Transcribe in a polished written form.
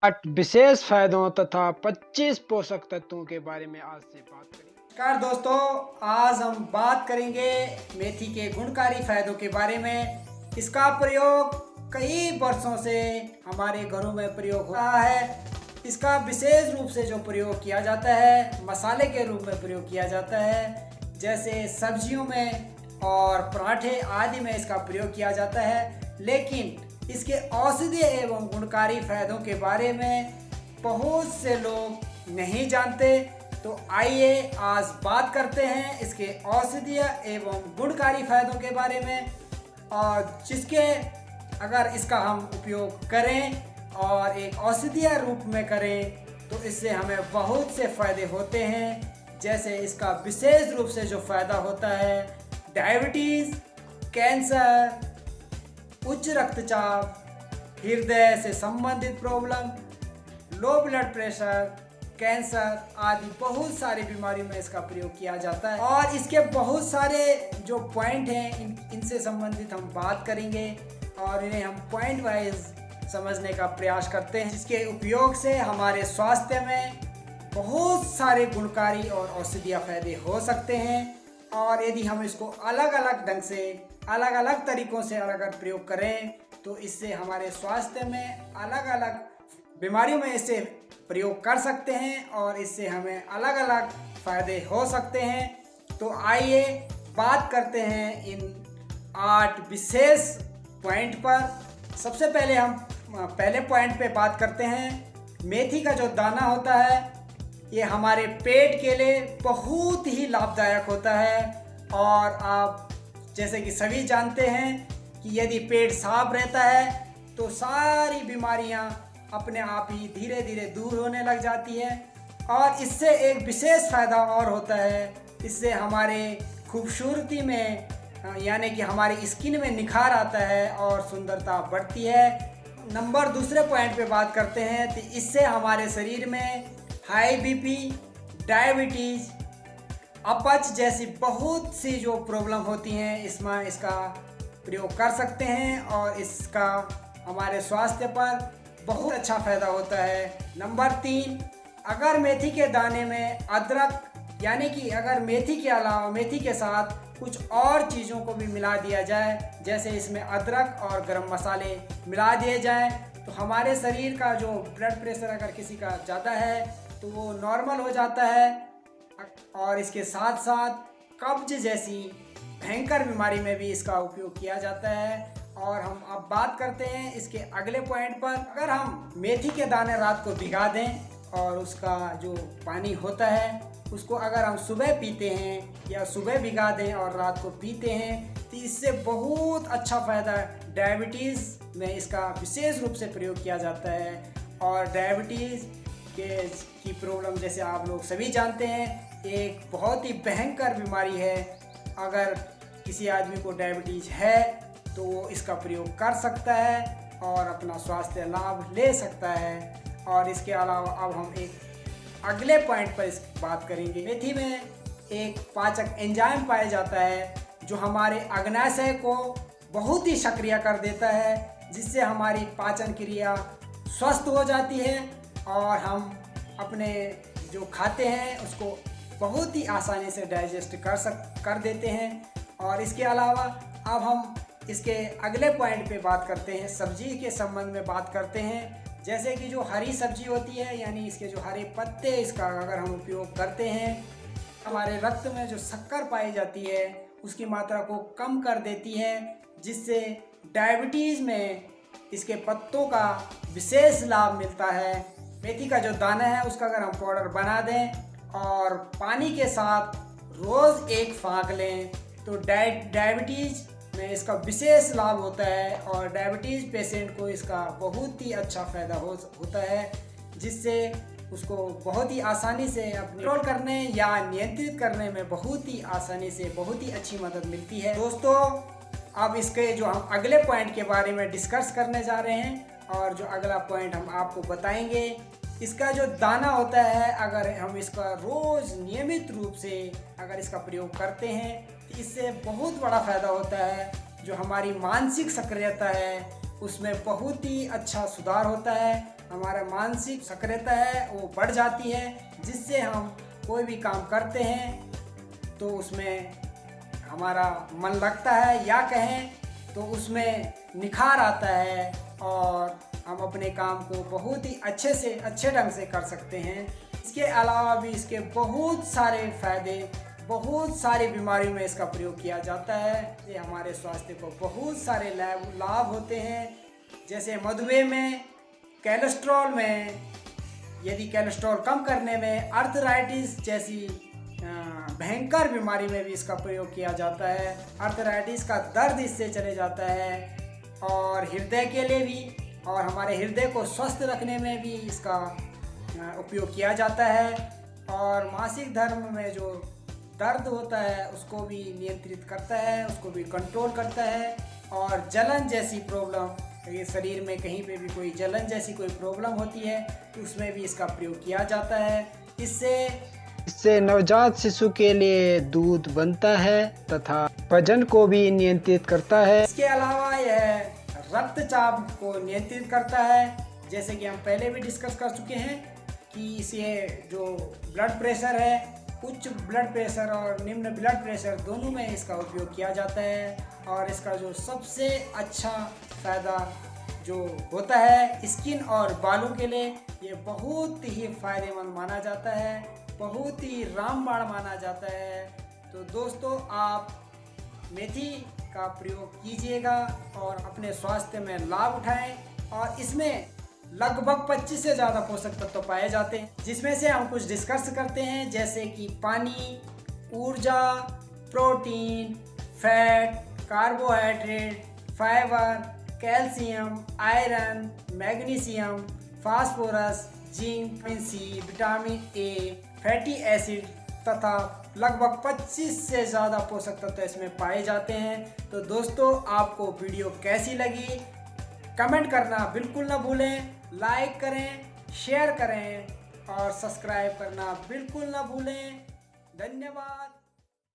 विशेष फायदों तथा 25 पोषक तत्वों के बारे में आज से बात करेंगे। नमस्कार दोस्तों, आज हम बात करेंगे मेथी के गुणकारी फायदों के बारे में। इसका प्रयोग कई वर्षों से हमारे घरों में प्रयोग हो रहा है। इसका विशेष रूप से जो प्रयोग किया जाता है, मसाले के रूप में प्रयोग किया जाता है, जैसे सब्जियों में और पराठे आदि में इसका प्रयोग किया जाता है। लेकिन इसके औषधीय एवं गुणकारी फायदों के बारे में बहुत से लोग नहीं जानते। तो आइए आज बात करते हैं इसके औषधीय एवं गुणकारी फायदों के बारे में, और जिसके अगर इसका हम उपयोग करें और एक औषधीय रूप में करें तो इससे हमें बहुत से फायदे होते हैं। जैसे इसका विशेष रूप से जो फायदा होता है, डायबिटीज़, कैंसर, उच्च रक्तचाप, हृदय से संबंधित problem, low blood pressure, cancer आदि बहुत सारी बीमारियों में इसका प्रयोग किया जाता है। और इसके बहुत सारे जो पॉइंट हैं इनसे संबंधित हम बात करेंगे और इन्हें हम पॉइंट वाइज समझने का प्रयास करते हैं, जिसके उपयोग से हमारे स्वास्थ्य में बहुत सारे गुणकारी और औषधीय फायदे हो सकते हैं। और यदि हम इसको अलग अलग ढंग से, अलग अलग तरीक़ों से अगर प्रयोग करें तो इससे हमारे स्वास्थ्य में अलग अलग बीमारियों में इसे प्रयोग कर सकते हैं और इससे हमें अलग अलग फ़ायदे हो सकते हैं। तो आइए बात करते हैं इन 8 विशेष पॉइंट पर। सबसे पहले हम पहले पॉइंट पे बात करते हैं। मेथी का जो दाना होता है ये हमारे पेट के लिए बहुत ही लाभदायक होता है। और आप जैसे कि सभी जानते हैं कि यदि पेट साफ रहता है तो सारी बीमारियां अपने आप ही धीरे धीरे दूर होने लग जाती है। और इससे एक विशेष फ़ायदा और होता है, इससे हमारे खूबसूरती में यानी कि हमारी स्किन में निखार आता है और सुंदरता बढ़ती है। दूसरे पॉइंट पे बात करते हैं तो इससे हमारे शरीर में हाई बीपी, डायबिटीज़, अपच जैसी बहुत सी जो प्रॉब्लम होती हैं इसमें इसका प्रयोग कर सकते हैं और इसका हमारे स्वास्थ्य पर बहुत अच्छा फ़ायदा होता है। नंबर 3, अगर मेथी के दाने में अदरक यानी कि अगर मेथी के अलावा मेथी के साथ कुछ और चीज़ों को भी मिला दिया जाए, जैसे इसमें अदरक और गरम मसाले मिला दिए जाएं, तो हमारे शरीर का जो ब्लड प्रेशर अगर किसी का ज़्यादा है तो वो नॉर्मल हो जाता है। और इसके साथ साथ कब्ज जैसी भयंकर बीमारी में भी इसका उपयोग किया जाता है। और हम अब बात करते हैं इसके अगले पॉइंट पर। अगर हम मेथी के दाने रात को भिगा दें और उसका जो पानी होता है उसको अगर हम सुबह पीते हैं या सुबह भिगा दें और रात को पीते हैं तो इससे बहुत अच्छा फ़ायदा, डायबिटीज़ में इसका विशेष रूप से प्रयोग किया जाता है। और डायबिटीज़ की प्रॉब्लम जैसे आप लोग सभी जानते हैं एक बहुत ही भयंकर बीमारी है। अगर किसी आदमी को डायबिटीज़ है तो वो इसका प्रयोग कर सकता है और अपना स्वास्थ्य लाभ ले सकता है। और इसके अलावा अब हम एक अगले पॉइंट पर इस बात करेंगे। मेथी में एक पाचक एंजाइम पाया जाता है जो हमारे अग्नाशय को बहुत ही सक्रिय कर देता है, जिससे हमारी पाचन क्रिया स्वस्थ हो जाती है और हम अपने जो खाते हैं उसको बहुत ही आसानी से डाइजेस्ट कर देते हैं। और इसके अलावा अब हम इसके अगले पॉइंट पे बात करते हैं, सब्जी के संबंध में बात करते हैं। जैसे कि जो हरी सब्जी होती है यानी इसके जो हरे पत्ते, इसका अगर हम उपयोग करते हैं हमारे रक्त में जो शक्कर पाई जाती है उसकी मात्रा को कम कर देती है, जिससे डायबिटीज़ में इसके पत्तों का विशेष लाभ मिलता है। मेथी का जो दाना है उसका अगर हम पाउडर बना दें और पानी के साथ रोज़ एक फाँक लें तो डायबिटीज़ में इसका विशेष लाभ होता है। और डायबिटीज़ पेशेंट को इसका बहुत ही अच्छा फ़ायदा होता है, जिससे उसको बहुत ही आसानी से कंट्रोल करने या नियंत्रित करने में बहुत ही आसानी से बहुत ही अच्छी मदद मिलती है। दोस्तों, अब इसके जो हम अगले पॉइंट के बारे में डिस्कस करने जा रहे हैं और जो अगला पॉइंट हम आपको बताएंगे, इसका जो दाना होता है अगर हम इसका रोज़ नियमित रूप से अगर इसका प्रयोग करते हैं तो इससे बहुत बड़ा फ़ायदा होता है। जो हमारी मानसिक सक्रियता है उसमें बहुत ही अच्छा सुधार होता है। हमारा मानसिक सक्रियता है वो बढ़ जाती है, जिससे हम कोई भी काम करते हैं तो उसमें हमारा मन लगता है, या कहें तो उसमें निखार आता है और हम अपने काम को बहुत ही अच्छे ढंग से कर सकते हैं। इसके अलावा भी इसके बहुत सारे फ़ायदे, बहुत सारी बीमारियों में इसका प्रयोग किया जाता है। ये हमारे स्वास्थ्य को बहुत सारे लाभ होते हैं, जैसे मधुमेह में, कोलेस्ट्रॉल में, यदि कोलेस्ट्रॉल कम करने में, आर्थराइटिस जैसी भयंकर बीमारी में भी इसका प्रयोग किया जाता है। आर्थराइटिस का दर्द इससे चले जाता है, और हृदय के लिए भी, और हमारे हृदय को स्वस्थ रखने में भी इसका उपयोग किया जाता है। और मासिक धर्म में जो दर्द होता है उसको भी नियंत्रित करता है, उसको भी कंट्रोल करता है। और जलन जैसी प्रॉब्लम, ये शरीर में कहीं पे भी कोई जलन जैसी कोई प्रॉब्लम होती है तो उसमें भी इसका प्रयोग किया जाता है। इससे नवजात शिशु के लिए दूध बनता है तथा वजन को भी नियंत्रित करता है। इसके अलावा यह रक्तचाप को नियंत्रित करता है, जैसे कि हम पहले भी डिस्कस कर चुके हैं कि इसे जो ब्लड प्रेशर है, उच्च ब्लड प्रेशर और निम्न ब्लड प्रेशर दोनों में इसका उपयोग किया जाता है। और इसका जो सबसे अच्छा फ़ायदा जो होता है स्किन और बालों के लिए, ये बहुत ही फ़ायदेमंद माना जाता है, बहुत ही रामबाण माना जाता है। तो दोस्तों, आप मेथी का प्रयोग कीजिएगा और अपने स्वास्थ्य में लाभ उठाएं। और इसमें लगभग 25 से ज़्यादा पोषक तत्व पाए जाते हैं, जिसमें से हम कुछ डिस्कस करते हैं, जैसे कि पानी, ऊर्जा, protein, fat, carbohydrate, fibre, calcium, iron, magnesium, phosphorus, zinc, vitamin C, vitamin A, fatty acid तथा लगभग 25 से ज़्यादा पोषक तत्व इसमें पाए जाते हैं। तो दोस्तों, आपको वीडियो कैसी लगी कमेंट करना बिल्कुल ना भूलें, लाइक करें, शेयर करें और सब्सक्राइब करना बिल्कुल ना भूलें। धन्यवाद।